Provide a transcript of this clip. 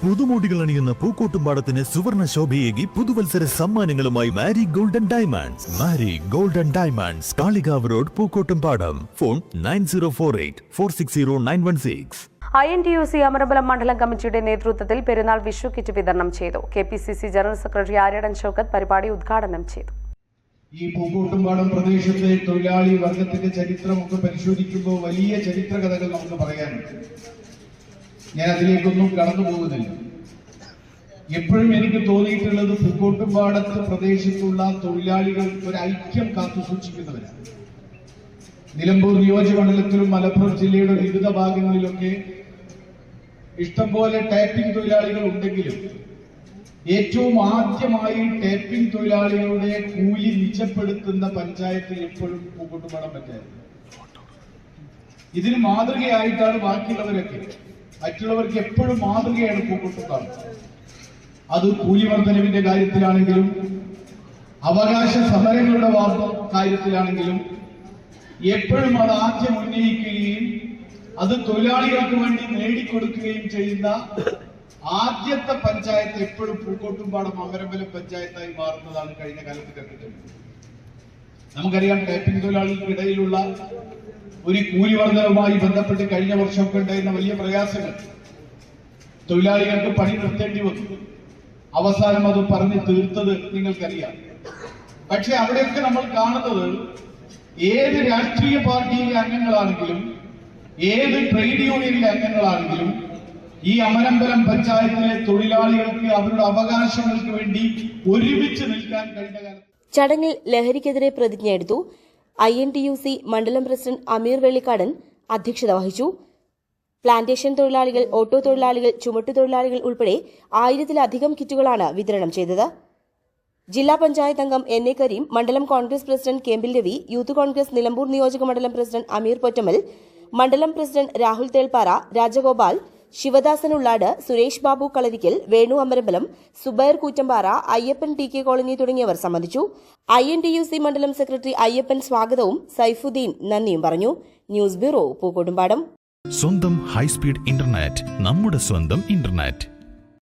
പുതുമോടികൾ അണിയുന്ന പൂക്കോട്ടുംപാടത്തിന് സുവർണ ശോഭയേകി പുതുവത്സര സമ്മാനങ്ങളുമായി Mari golden diamonds. Mari golden diamonds, Kalikavu road, Pookkottumpadam. Phone 9048460916. INTUC Amarambalam മണ്ഡലം കമ്മിറ്റിയുടെ നേതൃത്വത്തിൽ പെരുന്നാൾ വിഷു കിറ്റ് വിതരണം ചെയ്തു. KPCC general secretary Aryadan Shoukath പരിപാടി ഉദ്ഘാടനം ചെയ്തു. ഈ പൂക്കോട്ടുംപാടം പ്രദേശത്തെ തൊഴിലാളി വർഗത്തിന്റെ ചരിത്രമൊക്കെ പരിശോധിക്കുമ്പോൾ വലിയ ചരിത്ര കഥകൾ നമുക്ക് പറയാനുണ്ട്. ഞാൻ അതിലേക്കൊന്നും കടന്നു പോകുന്നില്ല. എപ്പോഴും എനിക്ക് തോന്നിയിട്ടുള്ളത് പൂക്കോട്ടുംപാടത്ത് പ്രദേശത്തുള്ള തൊഴിലാളികൾ ഒരു ഐക്യം കാത്തു സൂക്ഷിക്കുന്നവരാണ്. നിലമ്പൂർ നിയോജകമണ്ഡലത്തിലും മലപ്പുറം ജില്ലയുടെ വിവിധ ഭാഗങ്ങളിലൊക്കെ ഇഷ്ടംപോലെ ടാപ്പിംഗ് തൊഴിലാളികൾ ഉണ്ടെങ്കിലും ഏറ്റവും ആദ്യമായി ടാപ്പിംഗ് തൊഴിലാളികളുടെ കൂലി നിജപ്പെടുത്തുന്ന പഞ്ചായത്ത് എപ്പോഴും പൂക്കോട്ടുംപാടം പഞ്ചായത്ത്. ഇതിന് മാതൃകയായിട്ടാണ് ബാക്കിയുള്ളവരൊക്കെ. മറ്റുള്ളവർക്ക് എപ്പോഴും മാതൃകയാണ് പൂക്കോട്ടുംപാടം. അത് കൂലി വർധനവിന്റെ കാര്യത്തിലാണെങ്കിലും അവകാശ സമരങ്ങളുടെ കാര്യത്തിലാണെങ്കിലും എപ്പോഴും അത് ആദ്യം ഉന്നയിക്കുകയും അത് തൊഴിലാളികൾക്ക് വേണ്ടി നേടിക്കൊടുക്കുകയും ചെയ്യുന്ന ആദ്യത്തെ പഞ്ചായത്ത് എപ്പോഴും പൂക്കോട്ടുംപാടം അമരമ്പലം പഞ്ചായത്തായി മാറുന്നതാണ് കഴിഞ്ഞ കാലത്ത് കണ്ടിട്ടുള്ളത്. നമുക്കറിയാം, ടാപ്പിംഗ് തൊഴിലാളികൾക്കിടയിലുള്ള ഒരു കൂലി വർധനവുമായി ബന്ധപ്പെട്ട് കഴിഞ്ഞ വർഷമൊക്കെ ഉണ്ടായിരുന്ന വലിയ പ്രയാസങ്ങൾ. തൊഴിലാളികൾക്ക് പണി നിർത്തേണ്ടി വന്നു. അവസാനം അത് പറഞ്ഞ് തീർത്തത് നിങ്ങൾക്കറിയാം. പക്ഷെ അവിടെയൊക്കെ നമ്മൾ കാണുന്നത് ഏത് രാഷ്ട്രീയ പാർട്ടിയിലെ അംഗങ്ങളാണെങ്കിലും ഏത് ട്രേഡ് യൂണിയനിലെ അംഗങ്ങളാണെങ്കിലും ഈ അമരമ്പലം പഞ്ചായത്തിലെ തൊഴിലാളികൾക്ക് അവരുടെ അവകാശങ്ങൾക്ക് വേണ്ടി ഒരുമിച്ച് നിൽക്കാൻ കഴിഞ്ഞ കാലത്ത്. ചടങ്ങിൽ ലഹരിക്കെതിരെ പ്രതിജ്ഞയെടുത്തു. INTUC മണ്ഡലം പ്രസിഡന്റ് അമീർ വെള്ളിക്കാടൻ അധ്യക്ഷത വഹിച്ചു. പ്ലാന്റേഷൻ തൊഴിലാളികൾ, ഓട്ടോ തൊഴിലാളികൾ, ചുമട്ടുതൊഴിലാളികൾ ഉൾപ്പെടെ 1000-ലധികം കിറ്റുകളാണ് വിതരണം ചെയ്തത്. ജില്ലാ പഞ്ചായത്ത് അംഗം NA കരീം, മണ്ഡലം കോൺഗ്രസ് പ്രസിഡന്റ് കേമ്പിൽ രവി, യൂത്ത് കോൺഗ്രസ് നിലമ്പൂർ നിയോജക മണ്ഡലം പ്രസിഡന്റ് അമീർ പൊറ്റമൽ, മണ്ഡലം പ്രസിഡന്റ് രാഹുൽ തേൽപ്പാറ, രാജഗോപാൽ, ശിവദാസൻ ഉള്ളാട്, സുരേഷ് ബാബു കളരിക്കൽ, വേണു അമരമ്പലം, സുബൈർ കൂറ്റമ്പാറ, അയ്യപ്പൻ TK കോളനി തുടങ്ങിയവർ സംബന്ധിച്ചു. INTUC മണ്ഡലം സെക്രട്ടറി അയ്യപ്പൻ സ്വാഗതവും സൈഫുദ്ദീൻ നന്ദിയും പറഞ്ഞു. News bureau, Pookkottumpadam. സ്വന്തം ഹൈസ്പീഡ് ഇന്റർനെറ്റ്, നമ്മുടെ സ്വന്തം ഇന്റർനെറ്റ്.